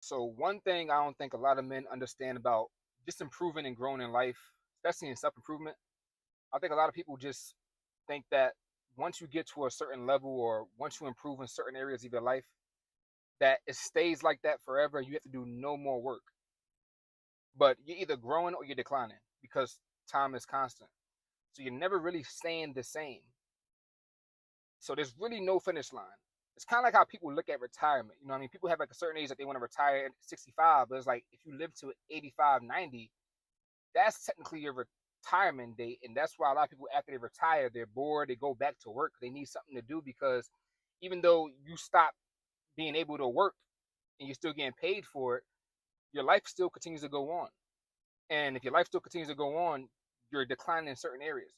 So one thing I don't think a lot of men understand about just improving and growing in life, especially in self improvement, I think a lot of people just think that once you get to a certain level or once you improve in certain areas of your life, that it stays like that forever and you have to do no more work. But you're either growing or you're declining because time is constant. So you're never really staying the same. So there's really no finish line. It's kind of like how people look at retirement. You know what I mean? People have like a certain age that they want to retire at 65, but it's like if you live to 85, 90, that's technically your retirement date. And that's why a lot of people, after they retire, they're bored, they go back to work. They need something to do because even though you stop being able to work and you're still getting paid for it, your life still continues to go on. And if your life still continues to go on, you're declining in certain areas.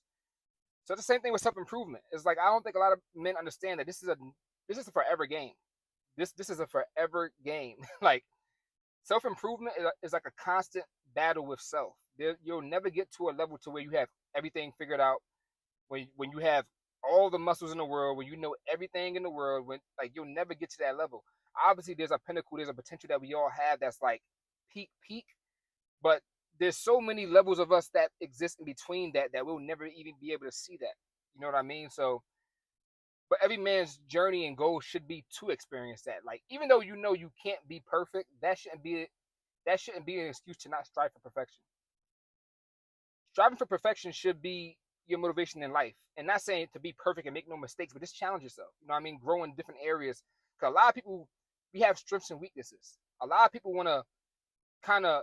So it's the same thing with self improvement. It's like I don't think a lot of men understand that this is a forever game. This is a forever game. Like self improvement is like a constant battle with self. You'll never get to a level to where you have everything figured out. When you have all the muscles in the world, when you know everything in the world, when like you'll never get to that level. Obviously, there's a pinnacle, there's a potential that we all have that's like peak, but there's so many levels of us that exist in between that we'll never even be able to see that. You know what I mean? So, but every man's journey and goal should be to experience that. Like, even though you know you can't be perfect, that shouldn't be an excuse to not strive for perfection. Striving for perfection should be your motivation in life, and not saying to be perfect and make no mistakes, but just challenge yourself. You know what I mean? Grow in different areas. Because a lot of people, we have strengths and weaknesses. A lot of people want to kind of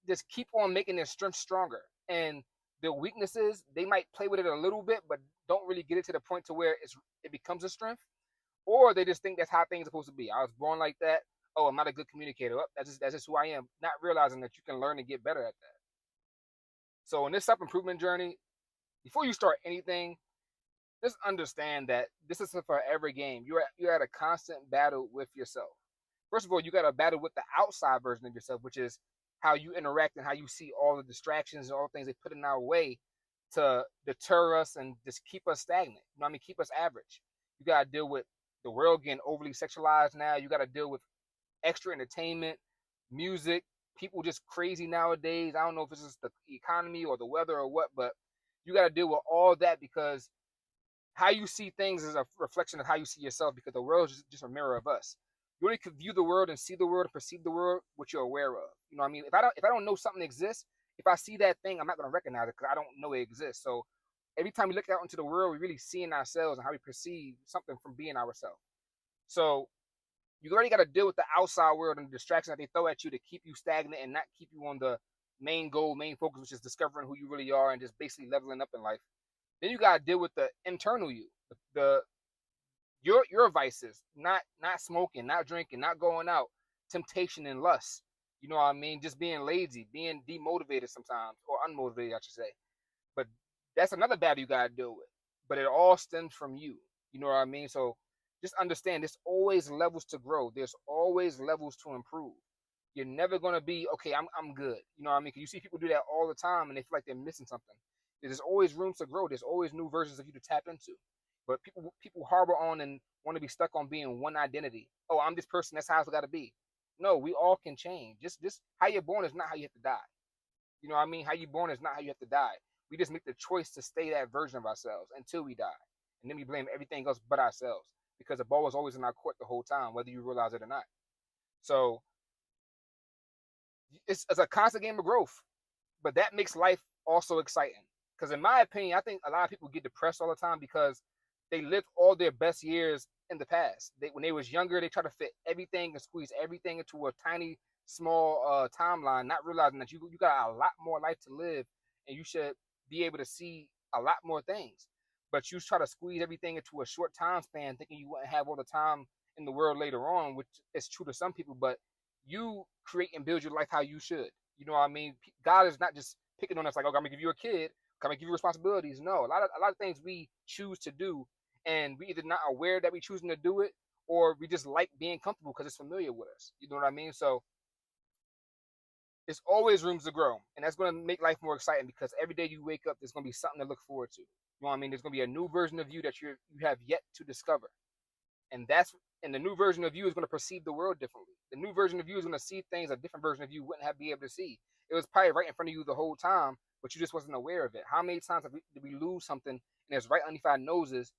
just keep on making their strength stronger. And their weaknesses, they might play with it a little bit, but don't really get it to the point to where it becomes a strength. Or they just think that's how things are supposed to be. I was born like that. Oh, I'm not a good communicator. Oh, that's just who I am. Not realizing that you can learn and get better at that. So in this self improvement journey, before you start anything, just understand that this is a forever game. You're at a constant battle with yourself. First of all, you got to battle with the outside version of yourself, which is how you interact and how you see all the distractions and all the things they put in our way to deter us and just keep us stagnant. You know what I mean? Keep us average. You got to deal with the world getting overly sexualized now. You got to deal with extra entertainment, music, people just crazy nowadays. I don't know if this is the economy or the weather or what, but you got to deal with all that because how you see things is a reflection of how you see yourself because the world is just a mirror of us. You only can view the world and see the world and perceive the world what you're aware of. You know what I mean? If I don't know something exists, if I see that thing, I'm not gonna recognize it because I don't know it exists. So every time we look out into the world, we're really seeing ourselves and how we perceive something from being ourselves. So you already got to deal with the outside world and the distractions that they throw at you to keep you stagnant and not keep you on the main goal, main focus, which is discovering who you really are and just basically leveling up in life. Then you gotta deal with the internal you, the your vices, not smoking, not drinking, not going out, temptation and lust. You know what I mean? Just being lazy, being demotivated sometimes, or unmotivated, I should say. But that's another battle you gotta deal with. But it all stems from you. You know what I mean? So just understand there's always levels to grow. There's always levels to improve. You're never gonna be okay. I'm good. You know what I mean? 'Cause you see people do that all the time, and they feel like they're missing something. There's always room to grow. There's always new versions of you to tap into. But people harbor on and want to be stuck on being one identity. Oh, I'm this person. That's how it's got to be. No, we all can change. Just how you're born is not how you have to die. You know what I mean? How you're born is not how you have to die. We just make the choice to stay that version of ourselves until we die, and then we blame everything else but ourselves because the ball was always in our court the whole time, whether you realize it or not. So it's a constant game of growth, but that makes life also exciting. Because in my opinion, I think a lot of people get depressed all the time because they lived all their best years in the past. When they was younger, they try to fit everything and squeeze everything into a tiny, small timeline, not realizing that you got a lot more life to live, and you should be able to see a lot more things. But you try to squeeze everything into a short time span, thinking you wouldn't have all the time in the world later on, which is true to some people. But you create and build your life how you should. You know what I mean? God is not just picking on us like, okay, I'm gonna give you a kid, I'm gonna give you responsibilities. No, a lot of things we choose to do, and we either not aware that we choosing to do it, or we just like being comfortable because it's familiar with us. You know what I mean? So there's always rooms to grow, and that's gonna make life more exciting because every day you wake up, there's gonna be something to look forward to. You know what I mean? There's gonna be a new version of you that you have yet to discover, and And the new version of you is going to perceive the world differently. The new version of you is going to see things a different version of you wouldn't have been able to see. It was probably right in front of you the whole time, but you just wasn't aware of it. How many times did we lose something and it's right underneath our noses,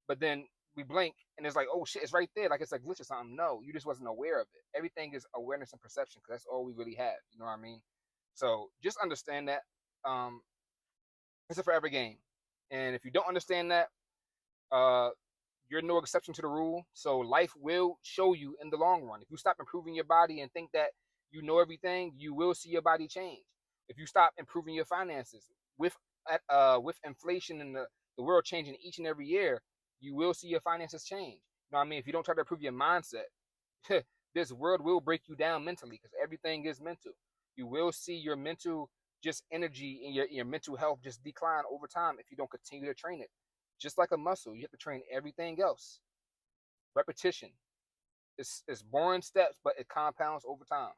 but then we blink and it's like, oh shit, it's right there, like it's a glitch or something? No, you just wasn't aware of it. Everything is awareness and perception, because that's all we really have. You know what I mean? So just understand that. Um, it's a forever game, and if you don't understand that, uh, you're no exception to the rule. So life will show you in the long run. If you stop improving your body and think that you know everything, you will see your body change. If you stop improving your finances with inflation and the world changing each and every year, you will see your finances change. You know what I mean? If you don't try to improve your mindset, this world will break you down mentally, because everything is mental. You will see your mental just energy and your mental health just decline over time if you don't continue to train it. Just like a muscle, you have to train everything else. Repetition. It's boring steps, but it compounds over time.